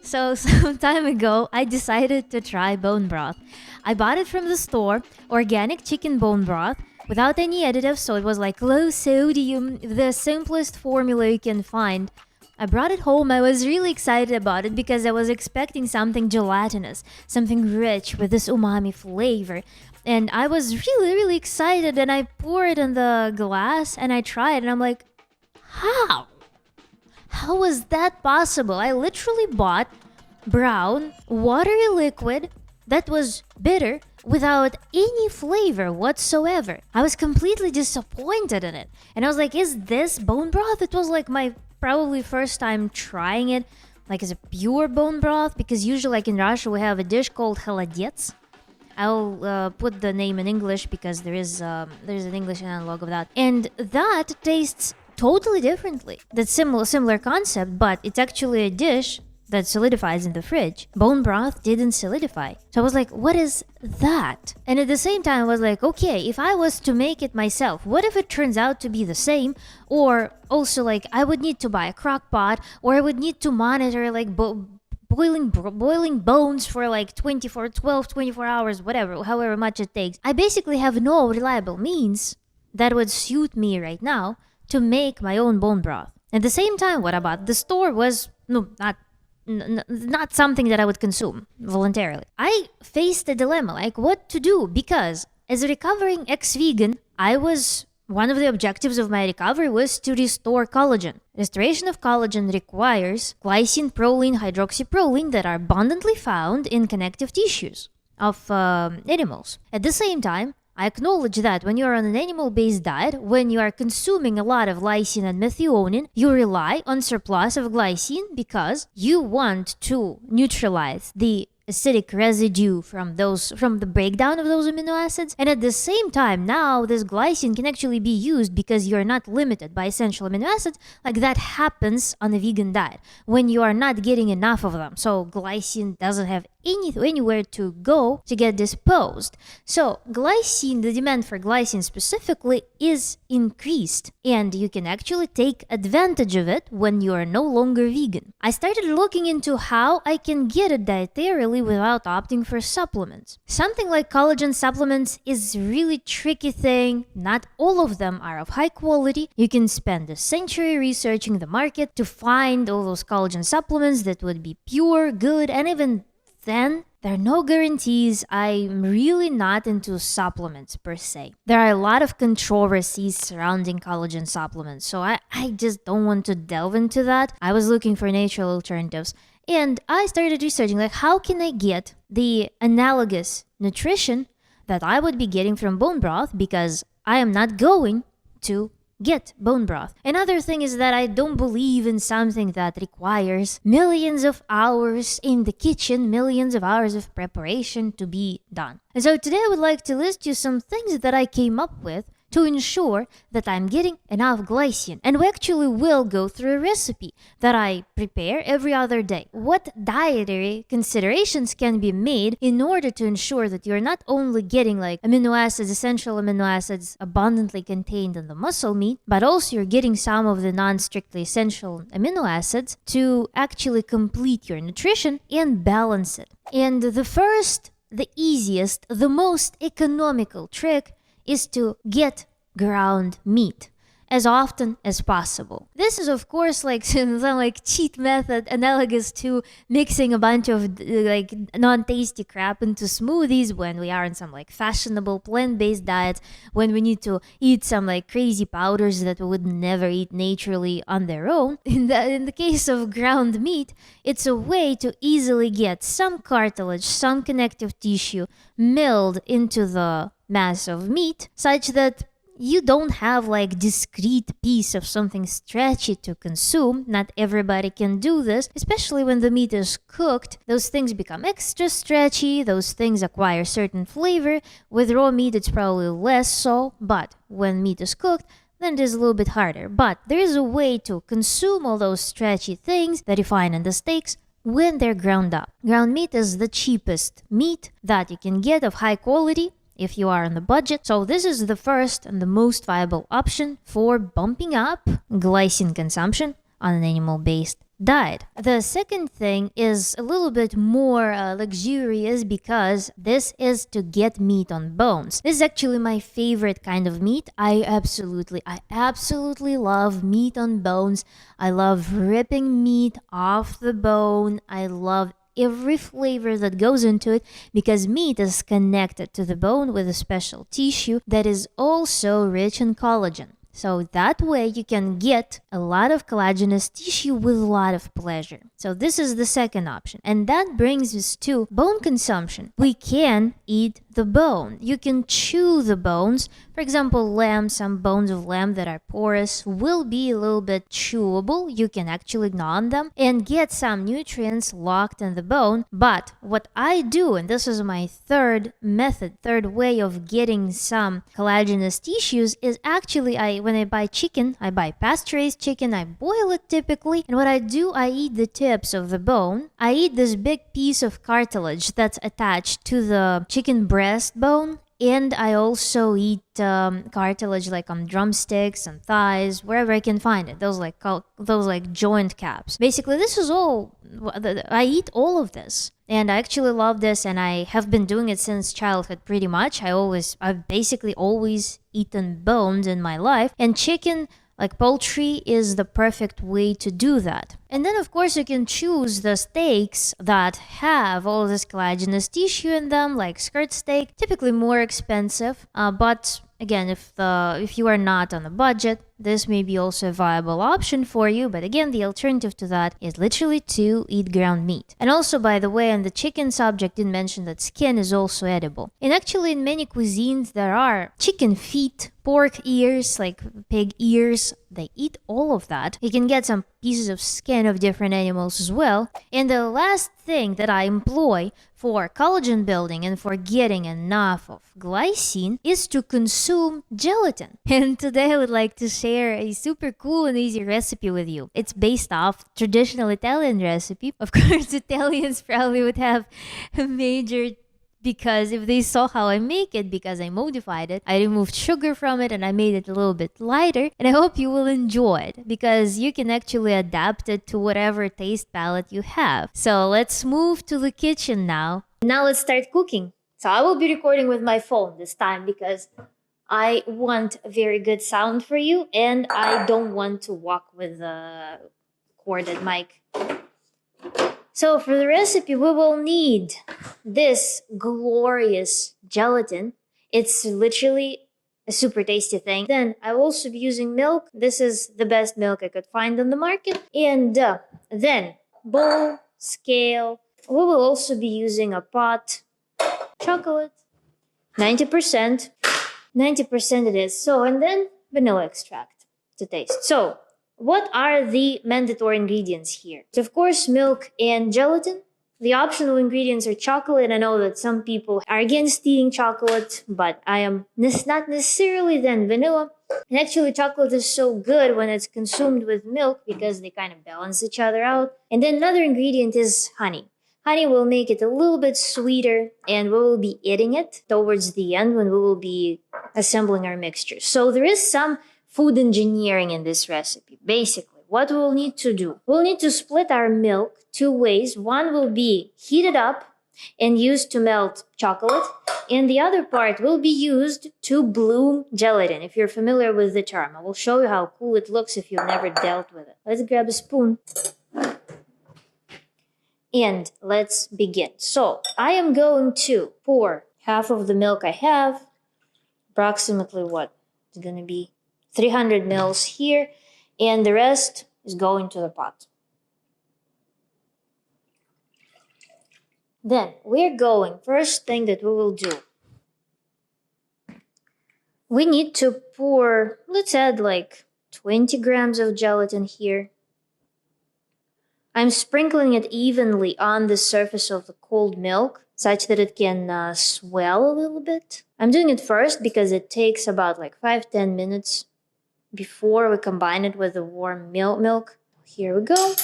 So some time ago, I decided to try bone broth. I bought it from the store, organic chicken bone broth, without any additives, so it was like low sodium, the simplest formula you can find. I brought it home. I was really excited about it because I was expecting something gelatinous, something rich with this umami flavor. And I was really, really excited, and I poured it in the glass and I tried, and I'm like, how? How was that possible? I literally bought brown, watery liquid that was bitter without any flavor whatsoever. I was completely disappointed in it. And I was like, is this bone broth? It was like my probably first time trying it, like as a pure bone broth, because usually like in Russia we have a dish called холодец. I'll put the name in English because there's an English analog of that. And that tastes totally differently. That's similar concept, but it's actually a dish that solidifies in the fridge. Bone broth didn't solidify. So I was like, what is that? And at the same time, I was like, okay, if I was to make it myself, what if it turns out to be the same? Or also like I would need to buy a crock pot, or I would need to monitor like boiling bones for like 24 hours, whatever, however much it takes. I basically have no reliable means that would suit me right now to make my own bone broth. At the same time, what about the store was not something that I would consume voluntarily. I faced a dilemma, like what to do, because as a recovering ex-vegan, one of the objectives of my recovery was to restore collagen. Restoration of collagen requires glycine, proline, hydroxyproline that are abundantly found in connective tissues of animals. At the same time, I acknowledge that when you are on an animal-based diet, when you are consuming a lot of lysine and methionine, you rely on surplus of glycine because you want to neutralize the acidic residue from the breakdown of those amino acids. And at the same time, now this glycine can actually be used because you're not limited by essential amino acids, like that happens on a vegan diet when you are not getting enough of them. So glycine doesn't have anywhere to go to get disposed. So glycine, the demand for glycine specifically, is increased, and you can actually take advantage of it when you are no longer vegan. I started looking into how I can get it dietarily without opting for supplements. Something like collagen supplements is a really tricky thing. Not all of them are of high quality. You can spend a century researching the market to find all those collagen supplements that would be pure, good, and even then, there are no guarantees. I'm really not into supplements per se. There are a lot of controversies surrounding collagen supplements, so I just don't want to delve into that. I was looking for natural alternatives, and I started researching like how can I get the analogous nutrition that I would be getting from bone broth, because I am not going to get bone broth. Another thing is that I don't believe in something that requires millions of hours in the kitchen, millions of hours of preparation to be done. And so today I would like to list you some things that I came up with to ensure that I'm getting enough glycine. And we actually will go through a recipe that I prepare every other day. What dietary considerations can be made in order to ensure that you're not only getting like essential amino acids abundantly contained in the muscle meat, but also you're getting some of the non-strictly essential amino acids to actually complete your nutrition and balance it. And the first, the easiest, the most economical trick is to get ground meat as often as possible. This is of course like some like cheat method analogous to mixing a bunch of like non-tasty crap into smoothies when we are in some like fashionable plant-based diets, when we need to eat some like crazy powders that we would never eat naturally on their own. In the case of ground meat, it's a way to easily get some cartilage, some connective tissue milled into the mass of meat such that you don't have like discrete piece of something stretchy to consume. Not everybody can do this, especially when the meat is cooked. Those things become extra stretchy, those things acquire certain flavor. With raw meat it's probably less so, but when meat is cooked, then it is a little bit harder. But there is a way to consume all those stretchy things that you find in the steaks when they're ground up. Ground meat is the cheapest meat that you can get of high quality if you are on the budget. So this is the first and the most viable option for bumping up glycine consumption on an animal-based diet. The second thing is a little bit more luxurious because this is to get meat on bones. This is actually my favorite kind of meat. I absolutely love meat on bones. I love ripping meat off the bone. I love every flavor that goes into it because meat is connected to the bone with a special tissue that is also rich in collagen. So that way you can get a lot of collagenous tissue with a lot of pleasure. So this is the second option. And that brings us to bone consumption. We can eat the bone. You can chew the bones. For example, lamb, some bones of lamb that are porous will be a little bit chewable. You can actually gnaw on them and get some nutrients locked in the bone. But what I do, and this is my third way of getting some collagenous tissues, is actually when I buy chicken, I buy pasture-raised chicken, I boil it typically, and what I do, I eat the tips of the bone. I eat this big piece of cartilage that's attached to the chicken breastbone, and I also eat cartilage like on drumsticks and thighs, wherever I can find it. Those like joint caps. Basically, this is all. I eat all of this, and I actually love this, and I have been doing it since childhood pretty much. I've basically always eaten bones in my life, and chicken, like poultry, is the perfect way to do that. And then, of course, you can choose the steaks that have all this collagenous tissue in them, like skirt steak, typically more expensive. But again, if you are not on a budget, this may be also a viable option for you. But again, the alternative to that is literally to eat ground meat. And also, by the way, on the chicken subject, did mention that skin is also edible. And actually, in many cuisines, there are chicken feet, pork ears, like pig ears. They eat all of that. You can get some pieces of skin of different animals as well. And the last thing that I employ for collagen building and for getting enough of glycine is to consume gelatin. And today I would like to share a super cool and easy recipe with you. It's based off traditional Italian recipe. Of course, Italians probably would have a major because if they saw how I make it, because I modified it, I removed sugar from it and I made it a little bit lighter. And I hope you will enjoy it because you can actually adapt it to whatever taste palette you have. So let's move to the kitchen now. Now let's start cooking. So I will be recording with my phone this time because I want a very good sound for you and I don't want to walk with a corded mic. So for the recipe, we will need this glorious gelatin. It's literally a super tasty thing. Then I will also be using milk. This is the best milk I could find on the market. And then bowl, scale. We will also be using a pot, chocolate, 90%. 90% it is. So, and then vanilla extract to taste. So, what are the mandatory ingredients here? So, of course, milk and gelatin. The optional ingredients are chocolate. I know that some people are against eating chocolate, but I am not necessarily then vanilla. And actually, chocolate is so good when it's consumed with milk because they kind of balance each other out. And then another ingredient is honey. Honey will make it a little bit sweeter, and we will be eating it towards the end when we will be assembling our mixture. So there is some food engineering in this recipe. Basically, what we'll need to do, we'll need to split our milk two ways. One will be heated up and used to melt chocolate, and the other part will be used to bloom gelatin, if you're familiar with the term. I will show you how cool it looks if you've never dealt with it. Let's grab a spoon. And let's begin. So I am going to pour half of the milk I have, approximately what? It's going to be 300 mils here, and the rest is going to the pot. Then we're going, first thing that we will do, we need to pour, let's add like 20 grams of gelatin here. I'm sprinkling it evenly on the surface of the cold milk such that it can swell a little bit. I'm doing it first because it takes about like 5-10 minutes before we combine it with the warm milk. Here we go.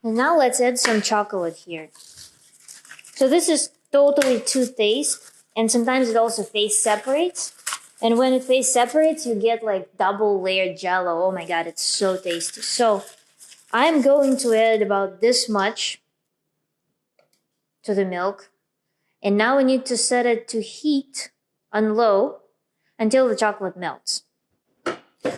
And now let's add some chocolate here. So this is totally to taste, and sometimes it also phase separates. And when it separates, you get like double layered jello. Oh my god, it's so tasty. So I'm going to add about this much to the milk. And now we need to set it to heat on low until the chocolate melts.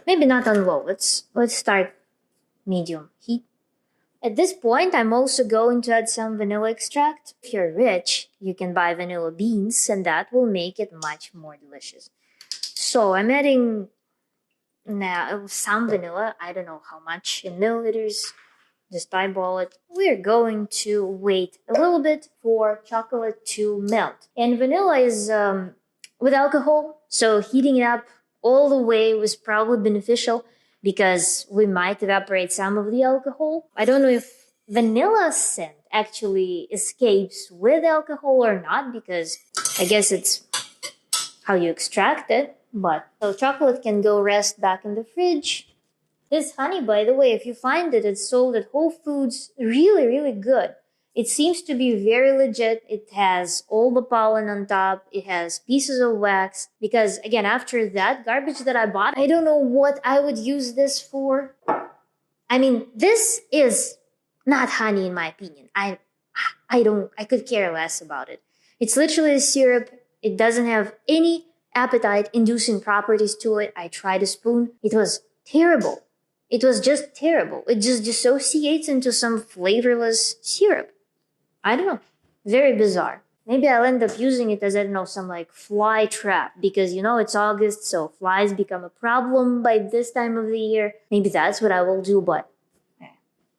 Maybe not on low. Let's start medium heat. At this point, I'm also going to add some vanilla extract. If you're rich, you can buy vanilla beans, and that will make it much more delicious. So I'm adding now some vanilla. I don't know how much in milliliters. Just eyeball it. We're going to wait a little bit for chocolate to melt. And vanilla is with alcohol, so heating it up all the way was probably beneficial because we might evaporate some of the alcohol. I don't know if vanilla scent actually escapes with alcohol or not, because I guess it's how you extract it. But so chocolate can go rest back in the fridge. This honey, by the way, if you find it, it's sold at Whole Foods. Really, really good. It seems to be very legit. It has all the pollen on top. It has pieces of wax. Because, again, after that garbage that I bought, I don't know what I would use this for. I mean, this is not honey in my opinion. I could care less about it. It's literally a syrup. It doesn't have any appetite-inducing properties to it. I tried a spoon. It was terrible. It was just terrible. It just dissociates into some flavorless syrup. I don't know. Very bizarre. Maybe I'll end up using it as, I don't know, some like fly trap, because it's August, so flies become a problem by this time of the year. Maybe that's what I will do, but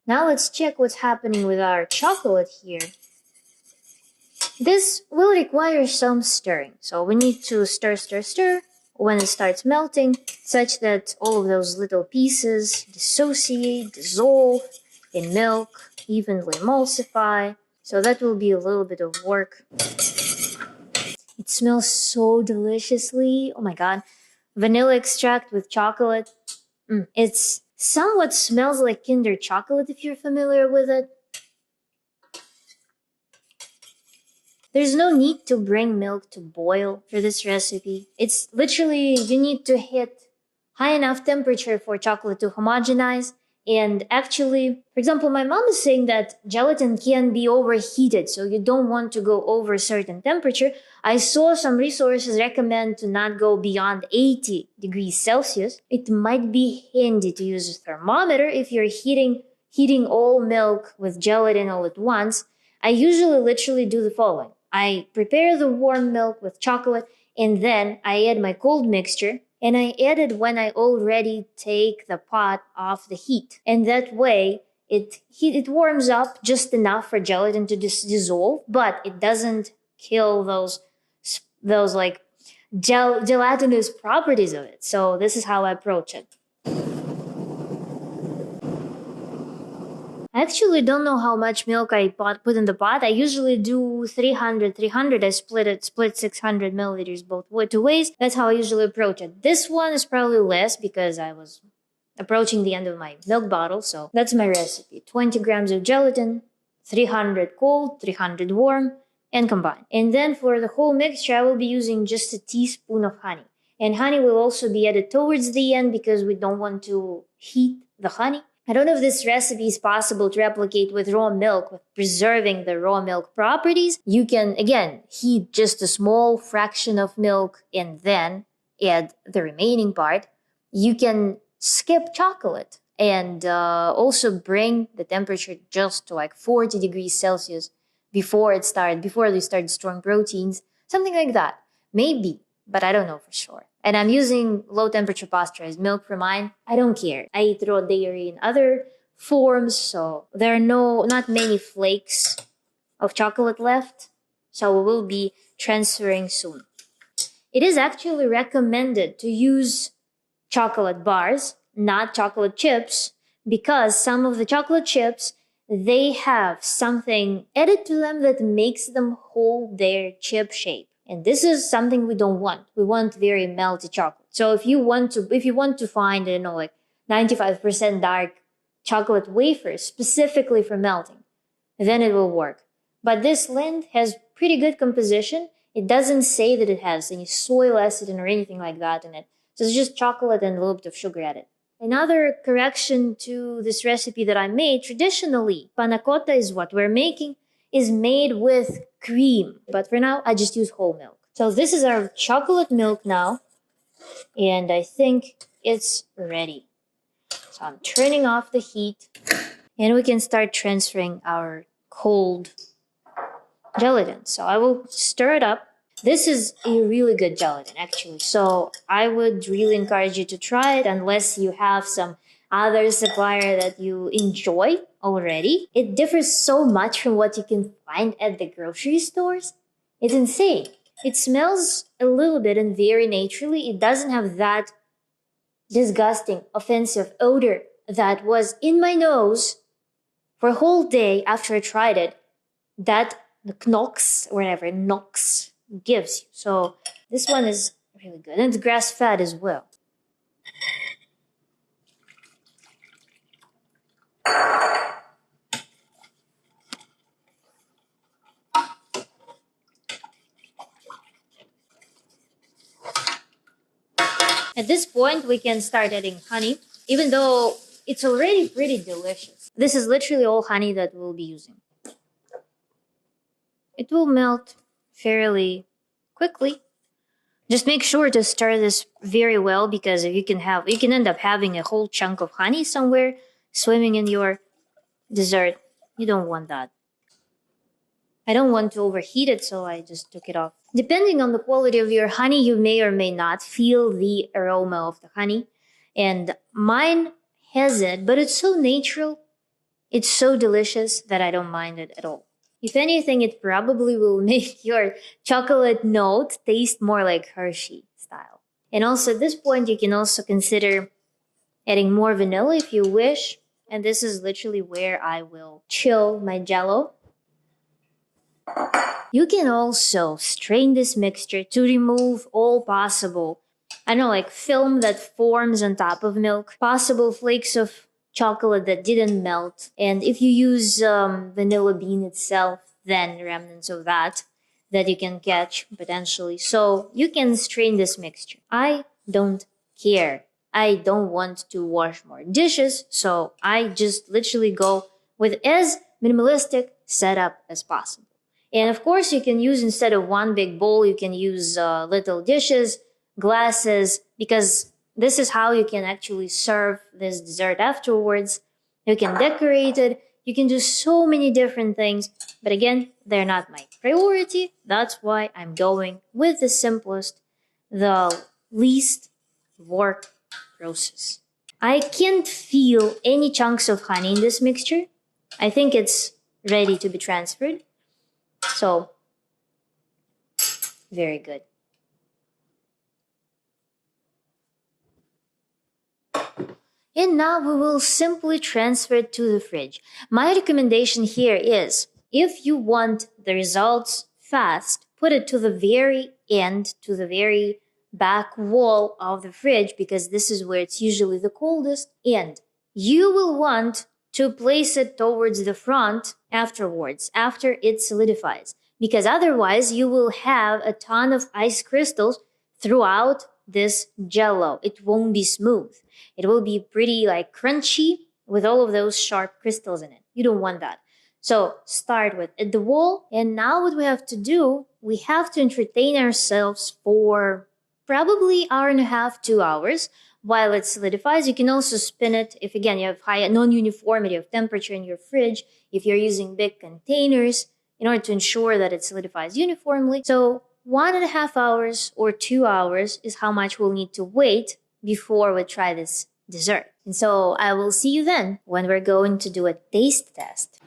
now let's check what's happening with our chocolate here. This will require some stirring. So we need to stir when it starts melting, such that all of those little pieces dissociate, dissolve in milk, evenly emulsify. So that will be a little bit of work. It smells so deliciously. Oh my god. Vanilla extract with chocolate. It's somewhat smells like Kinder chocolate if you're familiar with it. There's no need to bring milk to boil for this recipe. It's literally, you need to hit high enough temperature for chocolate to homogenize. And actually, for example, my mom is saying that gelatin can be overheated, so you don't want to go over a certain temperature. I saw some resources recommend to not go beyond 80 degrees Celsius. It might be handy to use a thermometer if you're heating all milk with gelatin all at once. I usually literally do the following. I prepare the warm milk with chocolate, and then I add my cold mixture, and I add it when I already take the pot off the heat. And that way, it warms up just enough for gelatin to dissolve, but it doesn't kill those like gelatinous properties of it. So this is how I approach it. I actually don't know how much milk I put in the pot. I usually do 300. I split 600 milliliters both two ways. That's how I usually approach it. This one is probably less because I was approaching the end of my milk bottle. So that's my recipe. 20 grams of gelatin, 300 cold, 300 warm, and combine. And then for the whole mixture, I will be using just a teaspoon of honey. And honey will also be added towards the end because we don't want to heat the honey. I don't know if this recipe is possible to replicate with raw milk, with preserving the raw milk properties. You can, again, heat just a small fraction of milk and then add the remaining part. You can skip chocolate and also bring the temperature just to like 40 degrees Celsius before they start destroying proteins. Something like that. Maybe, but I don't know for sure. And I'm using low temperature pasteurized milk for mine. I don't care. I eat raw dairy in other forms, so there are not many flakes of chocolate left. So we will be transferring soon. It is actually recommended to use chocolate bars, not chocolate chips, because some of the chocolate chips, they have something added to them that makes them hold their chip shape. And this is something we don't want. We want very melty chocolate. So if you want to find, 95% dark chocolate wafers specifically for melting, then it will work. But this Lind has pretty good composition, It doesn't say that it has any soy lecithin or anything like that in it. So it's just chocolate and a little bit of sugar added. Another correction to this recipe that I made, traditionally, panna cotta is what we're making, is made with cream. But for now, I just use whole milk. So this is our chocolate milk now, and I think it's ready. So I'm turning off the heat, and we can start transferring our cold gelatin. So I will stir it up. This is a really good gelatin, actually. So I would really encourage you to try it unless you have some other supplier that you enjoy already. It differs so much from what you can find at the grocery stores. It's insane. It smells a little bit and very naturally. It doesn't have that disgusting, offensive odor that was in my nose for a whole day after I tried it. That the knocks, or whatever knocks gives you. So this one is really good. And it's grass fed as well. At this point, we can start adding honey, even though it's already pretty delicious. This is literally all honey that we'll be using. It will melt fairly quickly. Just make sure to stir this very well, because you can end up having a whole chunk of honey somewhere swimming in your dessert. You don't want that. I don't want to overheat it, so I just took it off. Depending on the quality of your honey, you may or may not feel the aroma of the honey. And mine has it, but it's so natural. It's so delicious that I don't mind it at all. If anything, it probably will make your chocolate note taste more like Hershey style. And also at this point, you can also consider adding more vanilla if you wish. And this is literally where I will chill my jello. You can also strain this mixture to remove all possible, film that forms on top of milk, possible flakes of chocolate that didn't melt. And if you use vanilla bean itself, then remnants of that you can catch potentially. So you can strain this mixture. I don't care. I don't want to wash more dishes, so I just literally go with as minimalistic setup as possible. And of course, you can use, instead of one big bowl, you can use little dishes, glasses, because this is how you can actually serve this dessert afterwards. You can decorate it. You can do so many different things. But again, they're not my priority. That's why I'm going with the simplest, the least work process. I can't feel any chunks of honey in this mixture. I think it's ready to be transferred. So, very good. And now we will simply transfer it to the fridge. My recommendation here is, if you want the results fast, put it to the very end, to the very back wall of the fridge, because this is where it's usually the coldest. And you will want to place it towards the front afterwards, after it solidifies, because otherwise you will have a ton of ice crystals throughout this jello. It won't be smooth. It will be pretty crunchy with all of those sharp crystals in it. You don't want that. So start with at the wall. And now what we have to do, we have to entertain ourselves for probably hour and a half, 2 hours while it solidifies. You can also spin it if, again, you have high non-uniformity of temperature in your fridge, if you're using big containers, in order to ensure that it solidifies uniformly. So 1.5 hours or 2 hours is how much we'll need to wait before we try this dessert. And so I will see you then when we're going to do a taste test.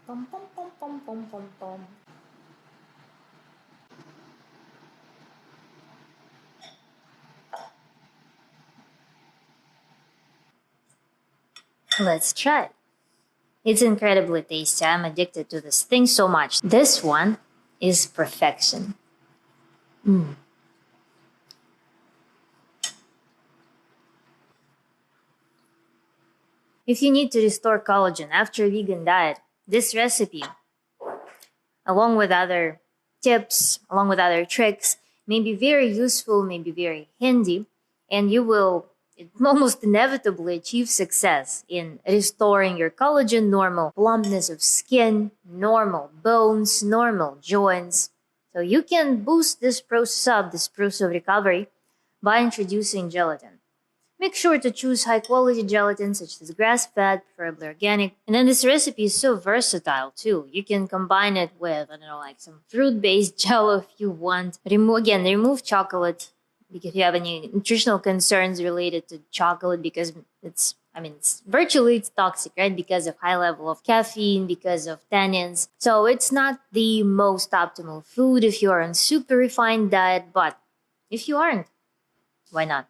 Pom, pom, pom, pom, pom, pom, pom. Let's try it. It's incredibly tasty. I'm addicted to this thing so much. This one is perfection. If you need to restore collagen after a vegan diet, this recipe, along with other tips, along with other tricks, may be very useful, may be very handy, and you will almost inevitably achieve success in restoring your collagen, normal plumpness of skin, normal bones, normal joints. So you can boost this process up, this process of recovery, by introducing gelatin. Make sure to choose high quality gelatin such as grass-fed, preferably organic. And then this recipe is so versatile too. You can combine it with, I don't know, like some fruit-based jello if you want. Remove chocolate because if you have any nutritional concerns related to chocolate because it's virtually toxic, right? Because of high level of caffeine, because of tannins. So it's not the most optimal food if you are on super refined diet, but if you aren't, why not?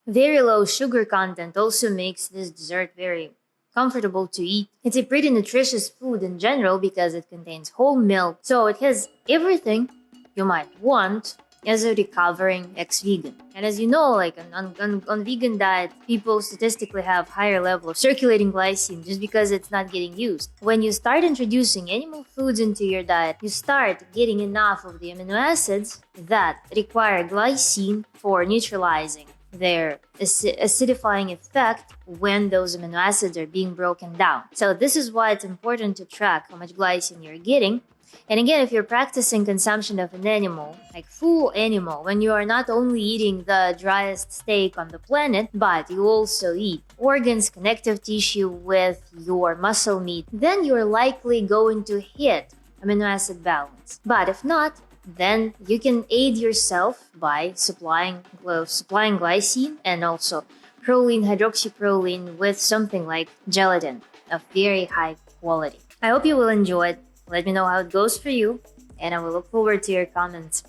Very low sugar content also makes this dessert very comfortable to eat. It's a pretty nutritious food in general because it contains whole milk, so it has everything you might want as a recovering ex-vegan. And as you know, like on vegan diet, people statistically have higher level of circulating glycine just because it's not getting used. When you start introducing animal foods into your diet, you start getting enough of the amino acids that require glycine for neutralizing their acidifying effect when those amino acids are being broken down. So this is why it's important to track how much glycine you're getting. And again, if you're practicing consumption of an animal, like full animal, when you are not only eating the driest steak on the planet, but you also eat organs, connective tissue with your muscle meat, then you're likely going to hit amino acid balance. But if not, then you can aid yourself by supplying glycine and also proline, hydroxyproline with something like gelatin of very high quality. I hope you will enjoy it. Let me know how it goes for you, and I will look forward to your comments.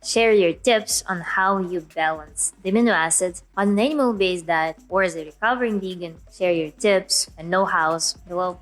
Share your tips on how you balance the amino acids on an animal-based diet or as a recovering vegan. Share your tips and know-hows below.